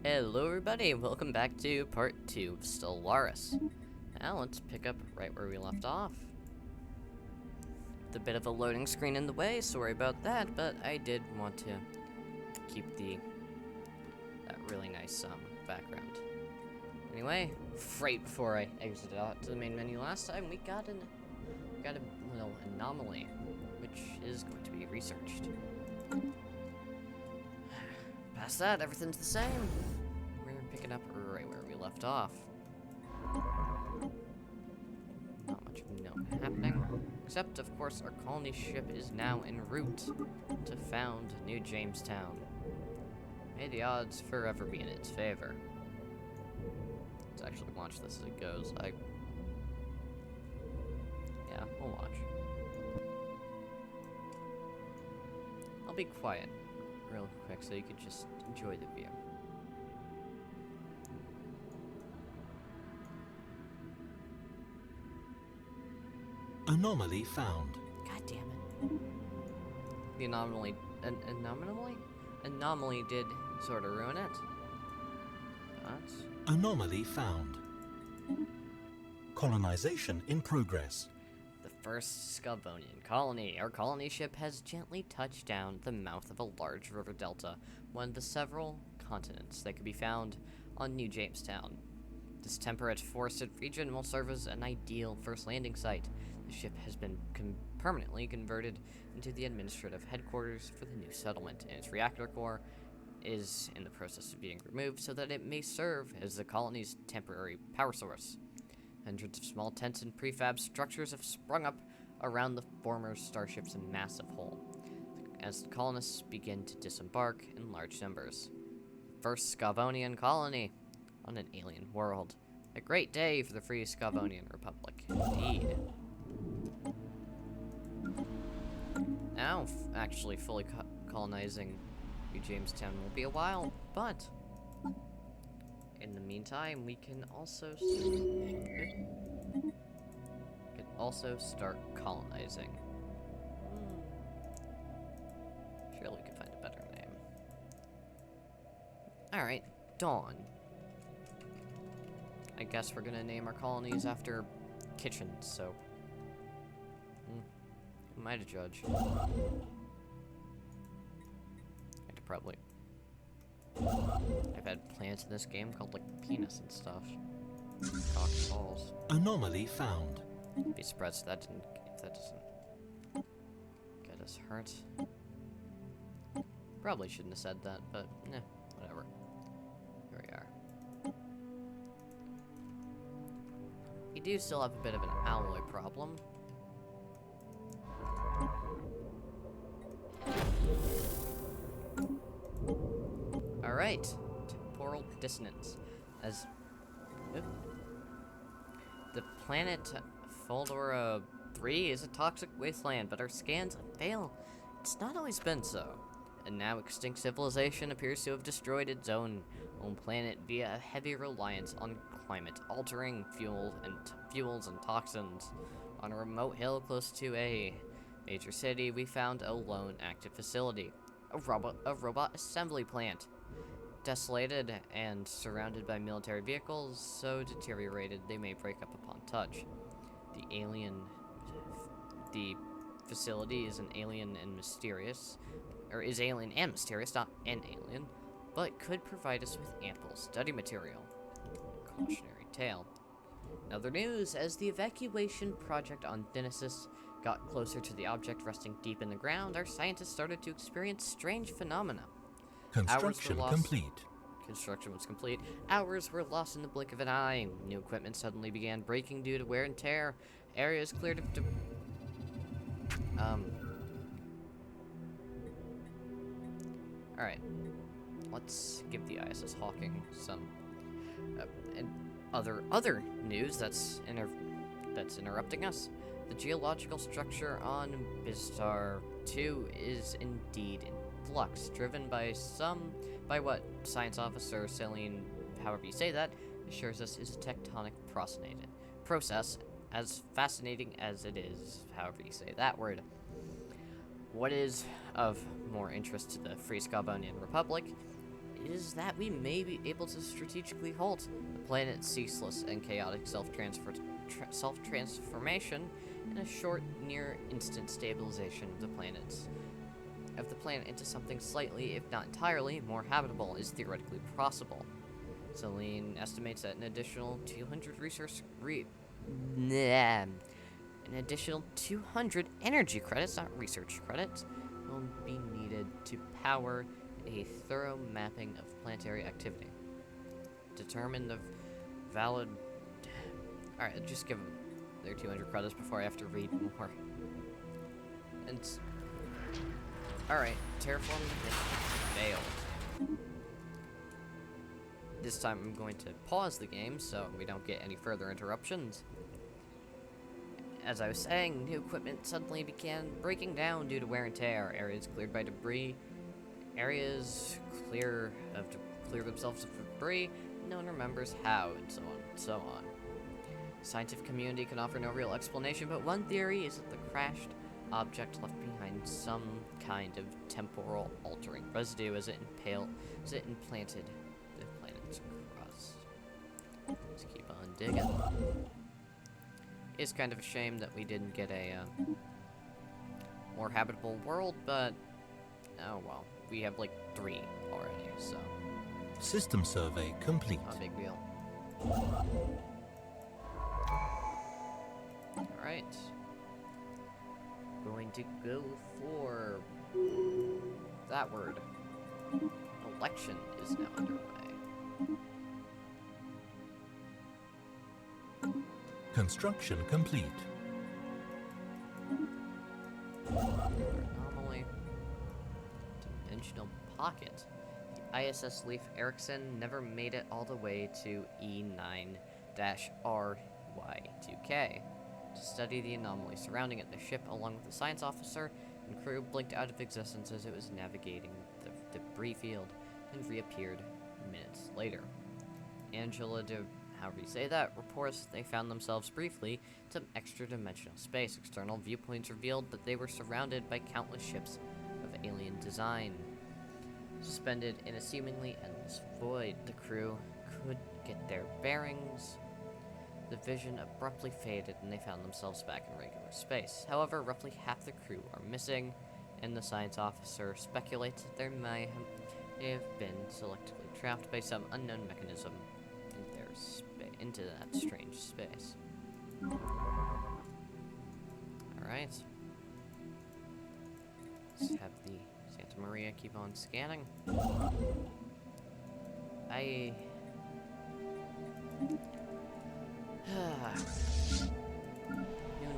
Hello everybody, welcome back to part 2 of Stellaris. Now let's pick up right where we left off. With a bit of a loading screen in the way, sorry about that, but I did want to keep that really nice background. Anyway, right before I exited out to the main menu last time, we got a little anomaly, which is going to be researched. Past that, everything's the same. We're picking up right where we left off. Not much happening, except of course our colony ship is now en route to found New Jamestown. May the odds forever be in its favor. Let's actually watch this as it goes. Yeah, we'll watch. I'll be quiet real quick so you can just enjoy the view. Anomaly found. God damn it. The anomaly did sort of ruin it. But Anomaly found. Colonization in progress. the first Skovonian colony. Our colony ship has gently touched down at the mouth of a large river delta, one of the several continents that could be found on New Jamestown. This temperate, forested region will serve as an ideal first landing site. The ship has been permanently converted into the administrative headquarters for the new settlement, and its reactor core is in the process of being removed so that it may serve as the colony's temporary power source. Hundreds of small tents and prefab structures have sprung up around the former starship's massive hull, as the colonists begin to disembark in large numbers. First Skovonian colony on an alien world. A great day for the Free Skovonian Republic, indeed. Now, actually fully colonizing New Jamestown will be a while, but in the meantime, we can also start colonizing. Surely we could find a better name. Alright, Dawn. I guess we're gonna name our colonies after kitchens, so who am I to judge? I'd probably I've had plants in this game called like penis and stuff. Cock and balls. Anomaly found. Be surprised if that doesn't get us hurt. Probably shouldn't have said that, but whatever. Here we are. We do still have a bit of an alloy problem. Alright, temporal dissonance. As the planet Foldora 3 is a toxic wasteland, but our scans fail. It's not always been so. And now extinct civilization appears to have destroyed its own planet via a heavy reliance on climate-altering fuels and toxins. On a remote hill close to a major city, we found a lone active facility, a robot assembly plant. Desolated and surrounded by military vehicles, so deteriorated they may break up upon touch. The facility is alien and mysterious, not an alien, but could provide us with ample study material. Cautionary tale. In other news, as the evacuation project on Genesis got closer to the object resting deep in the ground, our scientists started to experience strange phenomena. Construction complete. Construction was complete. Hours were lost in the blink of an eye. New equipment suddenly began breaking due to wear and tear. Areas cleared of Alright. Let's give the ISS Hawking some and other news that's interrupting us. The geological structure on Bistar 2 is indeed in flux, driven by what science officer Celine, however you say that, assures us is a tectonic process, as fascinating as it is, however you say that word. What is of more interest to the Free Skovonian Republic is that we may be able to strategically halt the planet's ceaseless and chaotic self-transformation in a short, near-instant stabilization of the planet into something slightly, if not entirely, more habitable is theoretically possible. Celine estimates that an additional 200 energy credits, not research credits, will be needed to power a thorough mapping of planetary activity. Determine the valid... Alright, just give them their 200 credits before I have to read more. And... Alright, terraforming mission failed. This time I'm going to pause the game so we don't get any further interruptions. As I was saying, new equipment suddenly began breaking down due to wear and tear. Areas cleared by debris. Areas clear themselves of debris. No one remembers how, and so on and so on. The scientific community can offer no real explanation, but one theory is that the crashed object left behind some kind of temporal altering residue as it implanted the planet's crust. Let's keep on digging. It's kind of a shame that we didn't get a more habitable world, but oh well. We have like 3 already, so. System survey complete. Not a big deal. Alright. Going to go for that word. Election is now underway. Construction complete. Anomaly. Dimensional pocket. The ISS Leif Erikson never made it all the way to E9-RY2K. To study the anomaly surrounding it, the ship, along with the science officer and crew, blinked out of existence as it was navigating the debris field and reappeared minutes later. Angela de... however you say that, reports they found themselves briefly in some extra-dimensional space. External viewpoints revealed that they were surrounded by countless ships of alien design. Suspended in a seemingly endless void, the crew could get their bearings. The vision abruptly faded and they found themselves back in regular space. However, roughly half the crew are missing, and the science officer speculates that they may have been selectively trapped by some unknown mechanism into that strange space. Alright. Let's have the Santa Maria keep on scanning. Who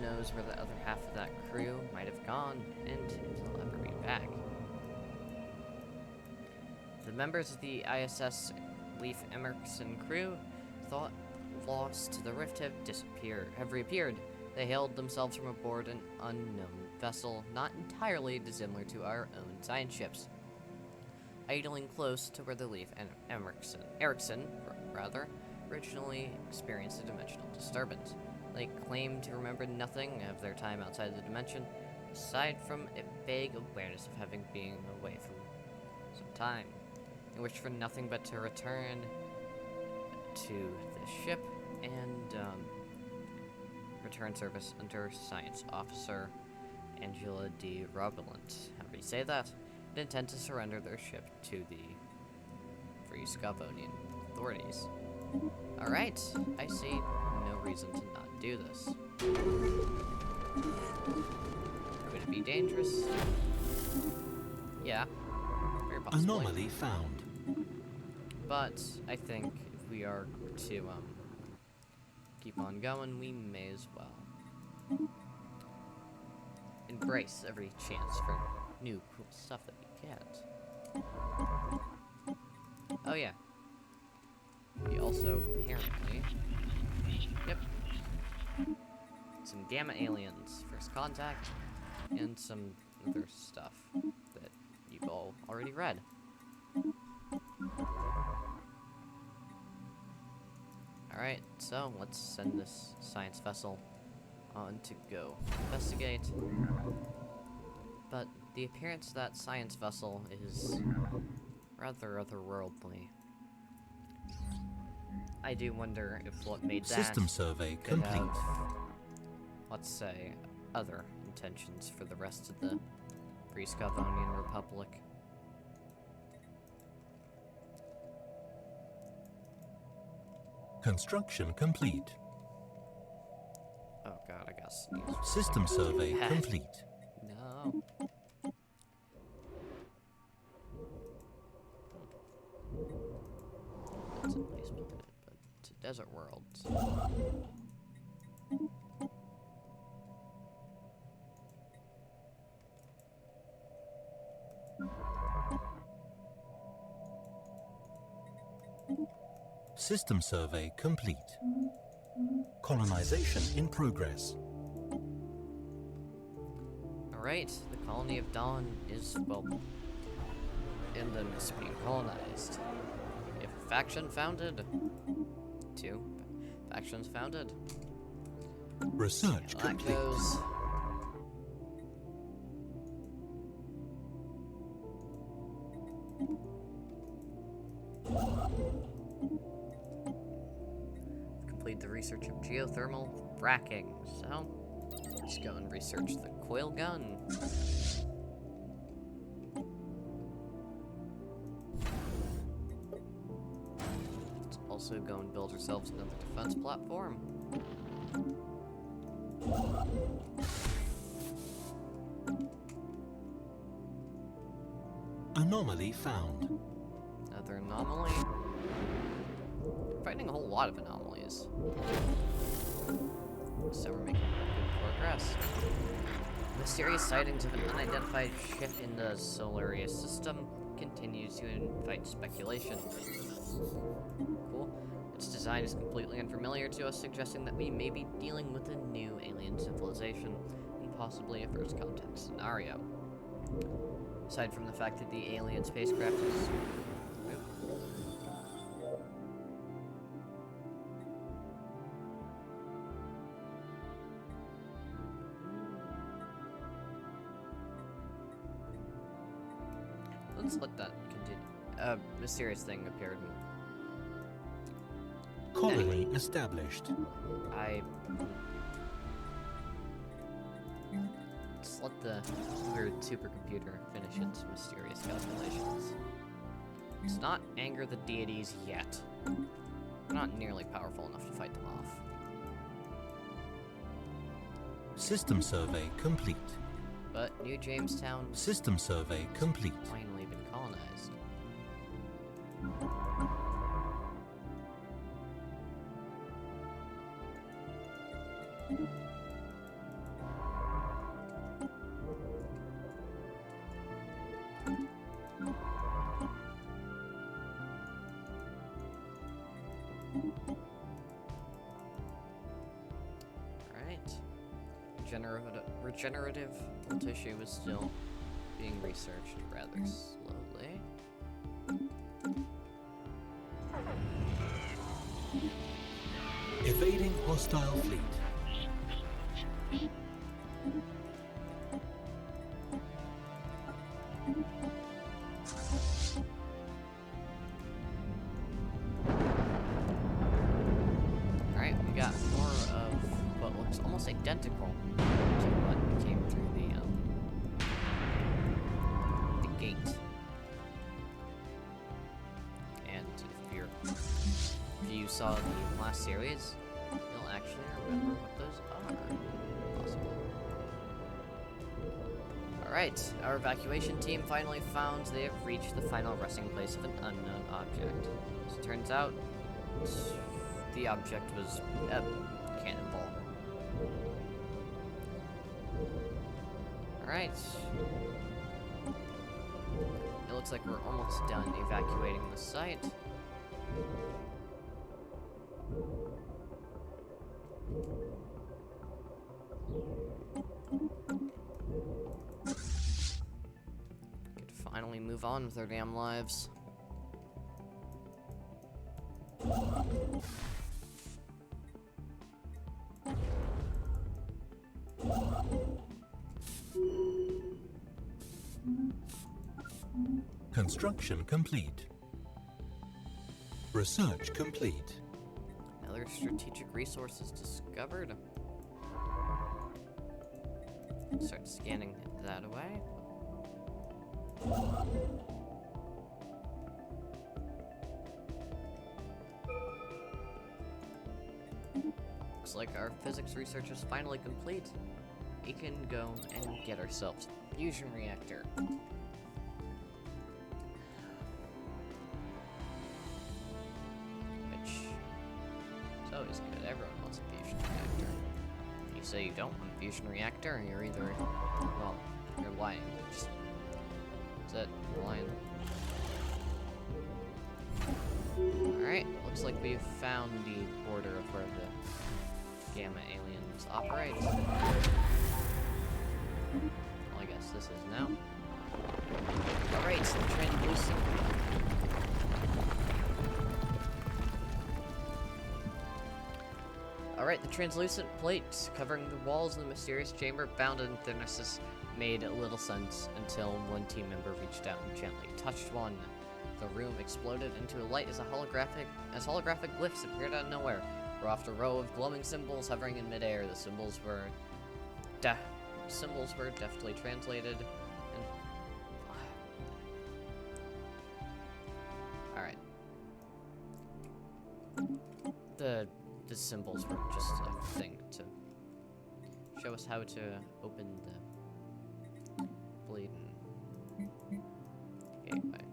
knows where the other half of that crew might have gone, and if they'll ever be back. The members of the ISS Leif Emerson crew thought lost to the rift have reappeared. They hailed themselves from aboard an unknown vessel, not entirely dissimilar to our own science ships. Idling close to where the Leif and Erikson originally experienced a dimensional disturbance. They claimed to remember nothing of their time outside the dimension, aside from a vague awareness of having been away from some time. They wished for nothing but to return to the ship and return service under Science Officer Angela D. Robulant. However you say that, and intend to surrender their ship to the Free Skovonian authorities. Alright, I see no reason to not do this. Could it be dangerous? Yeah, very possibly. Anomaly found. But I think if we are to keep on going, we may as well embrace every chance for new cool stuff that we get. Oh yeah. We also apparently, yep, some gamma aliens, first contact, and some other stuff that you've all already read. Alright, so let's send this science vessel on to go investigate. But the appearance of that science vessel is rather otherworldly. I do wonder if what made that System survey could complete. have, let's say, other intentions for the rest of the Free Skovonian Republic. Construction complete. Oh god, I guess. System survey complete. No. It's at least planet, but it's a desert world. System survey complete. Colonization in progress. Alright, the colony of Dawn is, well, in the midst of being colonized. If a faction founded. 2 factions founded. Research That complete. goes. Complete the research of geothermal fracking, so let's go and research the coil gun. Let's also go and build ourselves another defense platform. Anomaly found. Another anomaly. We're finding a whole lot of anomalies. So we're making good progress. Mysterious sightings of an unidentified ship in the Solaria system continues to invite speculation. Cool. Its design is completely unfamiliar to us, suggesting that we may be dealing with a new alien civilization, and possibly a first contact scenario. Aside from the fact that the alien spacecraft is... Let's let that continue. A mysterious thing appeared. Colony established. Let's let the weird supercomputer finish its mysterious calculations. Let's not anger the deities yet. We're not nearly powerful enough to fight them off. System survey complete. But New Jamestown System survey complete. finally been colonized. Alright. Regenerative tissue is still being researched rather slowly. Evading hostile fleet. Alright, we got more of what looks almost identical to what came through the gate. And if you saw the last series, you'll actually remember what those are. Possibly. Alright, our evacuation team finally found they have reached the final resting place of an unknown object. As it turns out, the object was a cannonball. Alright. It looks like we're almost done evacuating the site. Could finally move on with our damn lives. Construction complete. Research complete. Another strategic resource is discovered. Start scanning that away. Looks like our physics research is finally complete. We can go and get ourselves a fusion reactor. Which is always good. Everyone wants a fusion reactor. If you say you don't want a fusion reactor, you're either, well, you're lying. That's it. You're lying. Alright, looks like we've found the border of where the Gamma aliens operate. Well, I guess this is now. Alright, so the translucent. Alright, the translucent plate covering the walls of the mysterious chamber bound in thinness made little sense until one team member reached out and gently touched one. The room exploded into a light as holographic glyphs appeared out of nowhere. Row after row of glowing symbols hovering in midair. The symbols were deftly translated. All right. The symbols were just a thing to show us how to open the bleeding gateway.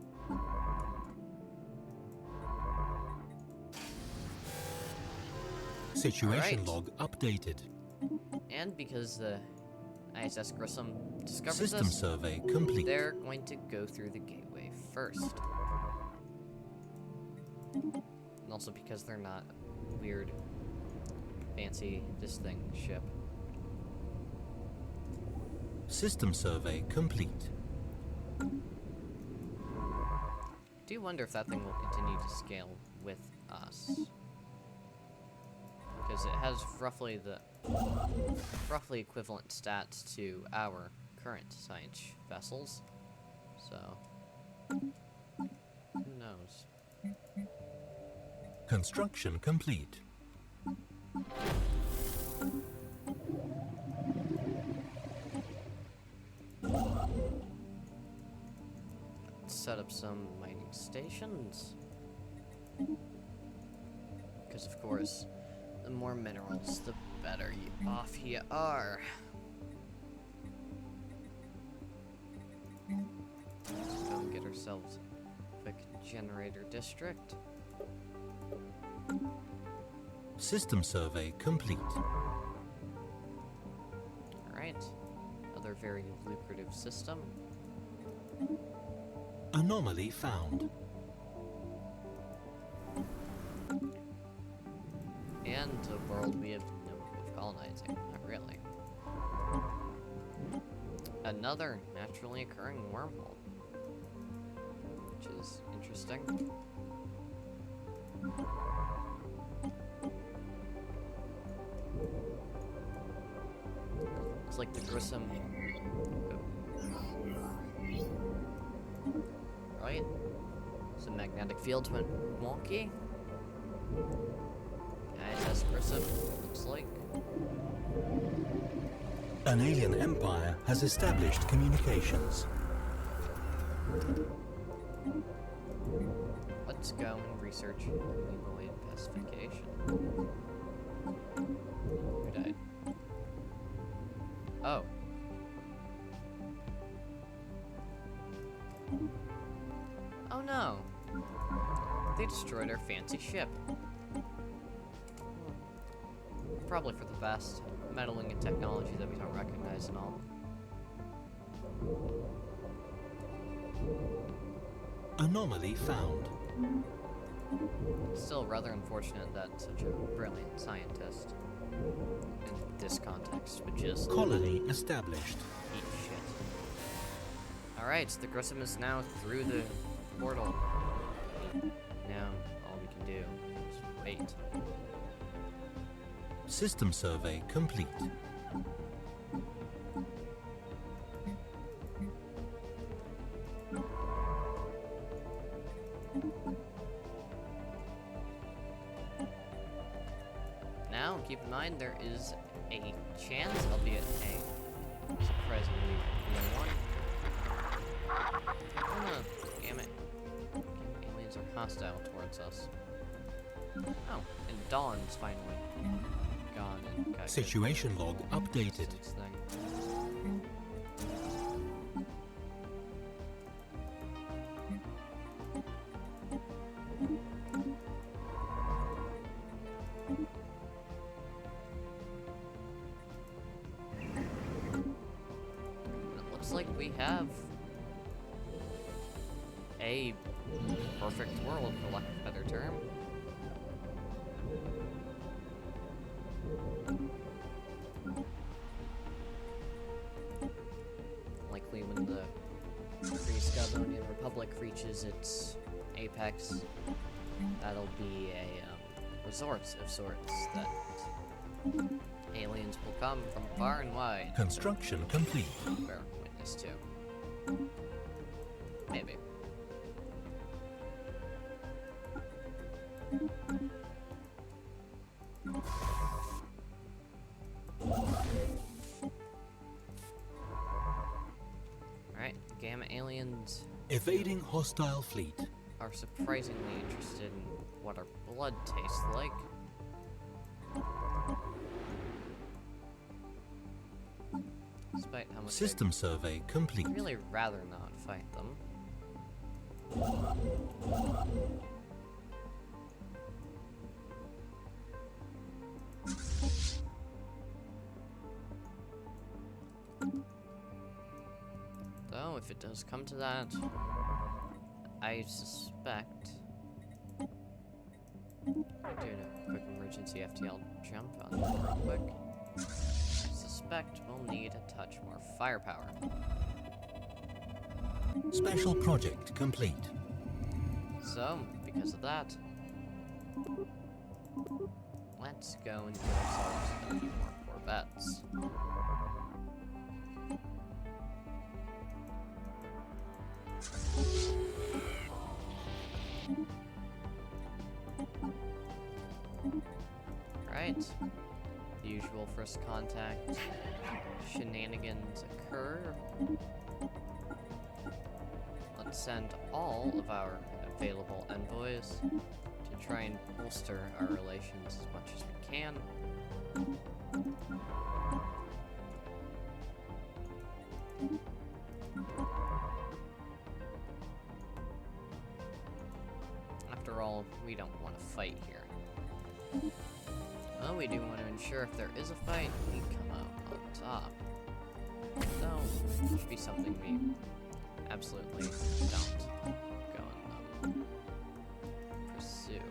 Situation log updated. And because the ISS Grissom discovered System this, survey complete. they're going to go through the gateway first. And also because they're not weird, fancy, this thing ship. System survey complete. Do wonder if that thing will continue to scale with us. Because it has roughly equivalent stats to our current science vessels. So who knows? Construction complete. Let's set up some mining stations. Because of course, the more minerals, the better off you are. Let's go and get ourselves a quick generator district. System survey complete. Alright. Another very lucrative system. Anomaly found. And a world we have no hope of colonizing. Not really. Another naturally occurring wormhole. Which is interesting. Looks like the Grissom. Right? Some magnetic fields went wonky. ISS Grissom, looks like. An alien empire has established communications. Let's go and research Nemoid pacification. Who died? Oh. Oh no! They destroyed our fancy ship. Probably for the best. Meddling in technology that we don't recognize and all. Anomaly found. Still rather unfortunate that such a brilliant scientist in this context would just Colony established. eat shit. Alright, the Grissom is now through the portal. Now, all we can do is wait. System survey complete. keep in mind there is a chance, albeit a surprisingly low one. Oh, damn it. Aliens are hostile towards us. Oh, and Dawn's finally gone and got Situation log updated. Thing. It looks like we have a perfect world, for lack of a better term. Likely when the Free Skovonian Republic reaches its apex, that'll be a resort of sorts that aliens will come from far and wide. Construction complete. Bear witness to. Maybe. Alright, Gamma aliens Evading hostile fleet. are surprisingly interested in what our blood tastes like. Despite how much System survey complete. I'd really rather not fight them. Though, if it does come to that, I suspect... I'm doing a quick emergency FTL jump on that real quick. Suspect we'll need a touch more firepower. Special project complete. So, because of that, let's go and get ourselves a few more Corvettes. Right. The usual first contact shenanigans occur. Let's send all of our available envoys to try and bolster our relations as much as we can. After all, we don't want to fight here. Well, we do want to ensure if there is a fight, we come out on top. So, it should be something we absolutely don't go and pursue.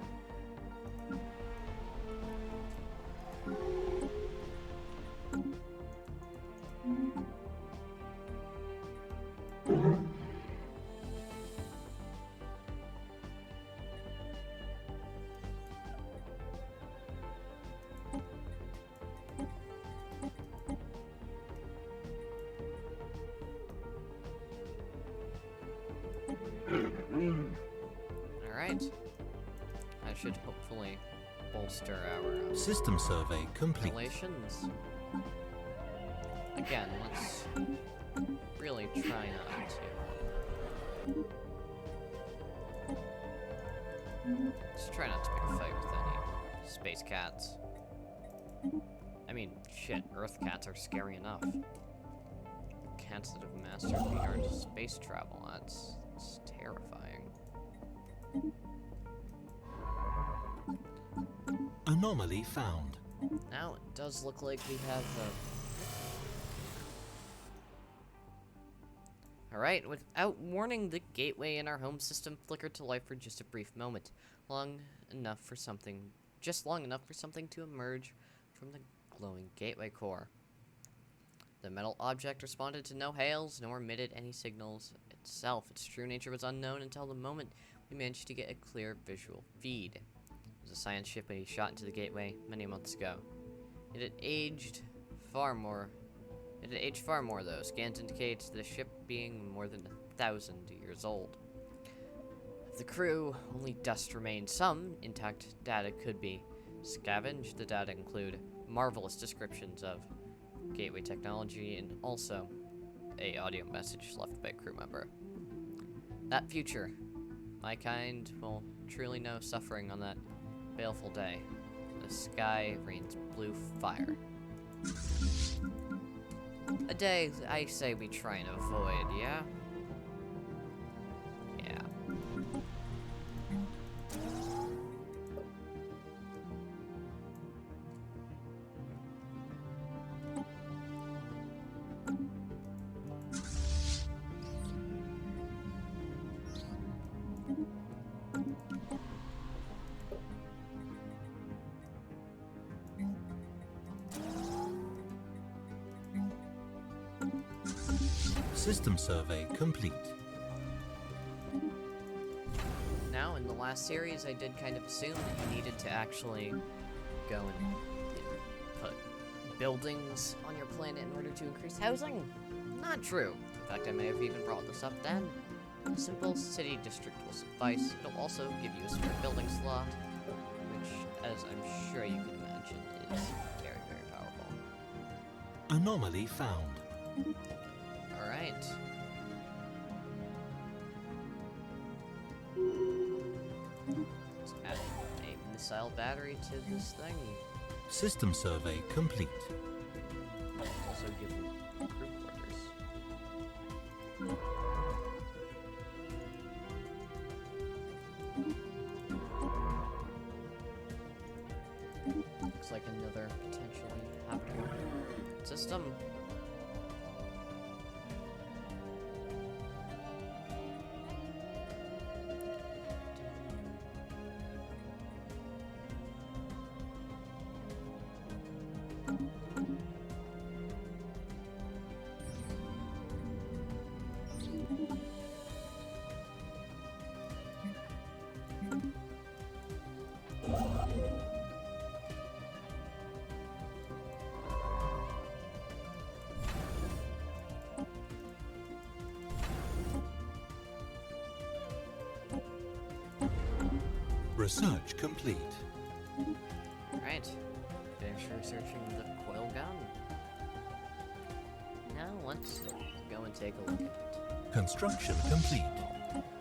Alright. That should hopefully bolster our System survey complete. relations. Again, let's really try not to. Let's try not to pick a fight with any space cats. I mean, shit, Earth cats are scary enough. Cats that have mastered the art of space travel, that's terrifying. Anomaly found. Now, it does look like we have Alright, without warning, the gateway in our home system flickered to life for just a brief moment. Long enough for something to emerge from the glowing gateway core. The metal object responded to no hails, nor emitted any signals itself. Its true nature was unknown until the moment we managed to get a clear visual feed. It was a science ship we shot into the gateway many months ago. It had aged far more, though. Scans indicate the ship being more than 1,000 years old. Of the crew, only dust remained. Some intact data could be Scavenge. The data include marvelous descriptions of gateway technology and also a audio message left by a crew member. That future, my kind will truly know suffering on that baleful day. The sky rains blue fire. A day I say we try and avoid, yeah? Yeah. System survey complete. Now, in the last series, I did kind of assume that you needed to actually go and put buildings on your planet in order to increase housing. Not true. In fact, I may have even brought this up then. A simple city district will suffice. It'll also give you a spare building slot, which, as I'm sure you can imagine, is very, very powerful. Anomaly found. Alright. Let's add a missile battery to this thing. System survey complete. Let's also give them crew quarters. Looks like another potentially habitable system. Research complete. Alright. Finish researching the coil gun. Now let's go and take a look at it. Construction complete.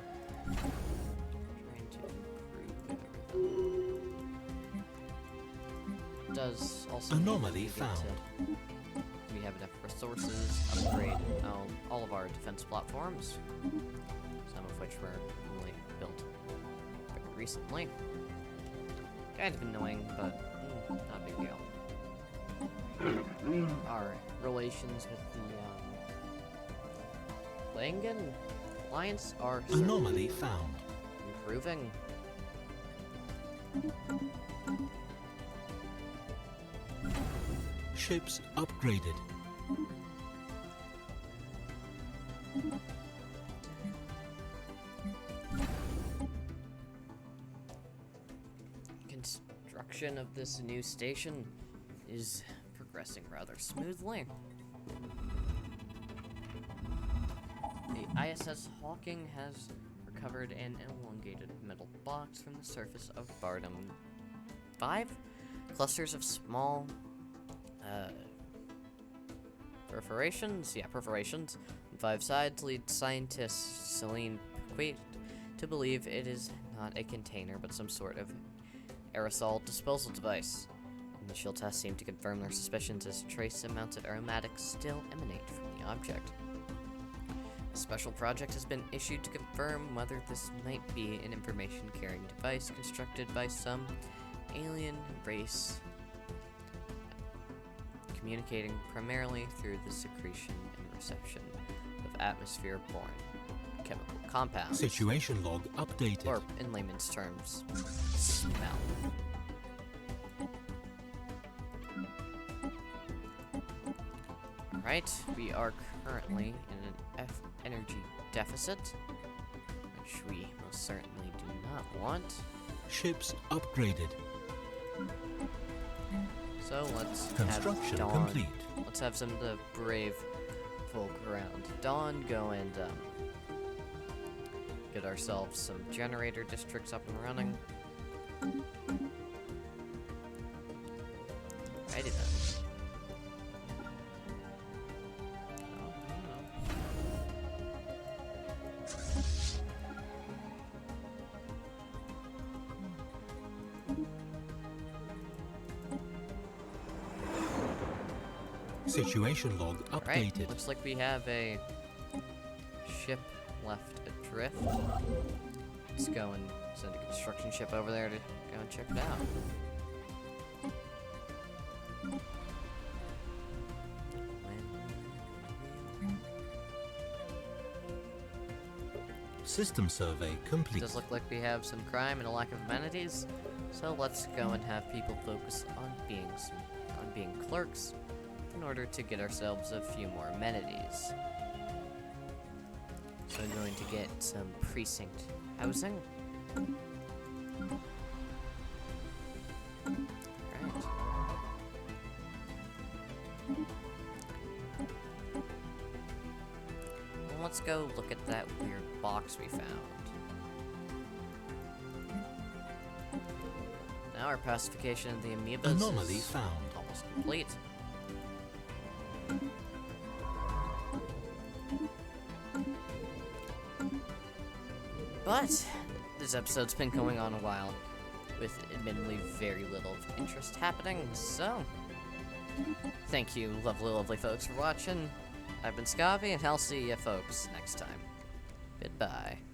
Trying to improve everything. Does also Anomaly need to found. do we have enough resources, upgrade all of our defense platforms, some of which were only built very recently. Kind of annoying, but not a big deal. Our relations with the Langan Alliance are Anomaly found. improving. Ships upgraded. Construction of this new station is progressing rather smoothly. The ISS Hawking has recovered an elongated metal box from the surface of Bardum. 5 clusters of small perforations? Yeah, perforations. On 5 sides lead scientist Celine Quate to believe it is not a container, but some sort of aerosol disposal device. Initial tests seem to confirm their suspicions as trace amounts of aromatics still emanate from the object. A special project has been issued to confirm whether this might be an information-carrying device constructed by some alien race, communicating primarily through the secretion and reception of atmosphere-borne chemical compounds. Situation log updated. Or, in layman's terms, smell. Alright, we are currently in an energy deficit, which we most certainly do not want. Ships upgraded. So let's Construction have Dawn. complete. Let's have some of the brave folk around. Dawn, go and get ourselves some generator districts up and running. Situation log Alright, updated. looks like we have a ship left adrift. Let's go and send a construction ship over there to go and check it out. System survey complete. Does look like we have some crime and a lack of amenities, so let's go and have people focus on being clerks in order to get ourselves a few more amenities. So I'm going to get some precinct housing. Alright. Well, let's go look at that weird box we found. Now our pacification of the amoebas Anomaly is found. almost complete. But this episode's been going on a while, with admittedly very little interest happening, so thank you, lovely folks, for watching. I've been Skovy, and I'll see you folks next time. Goodbye.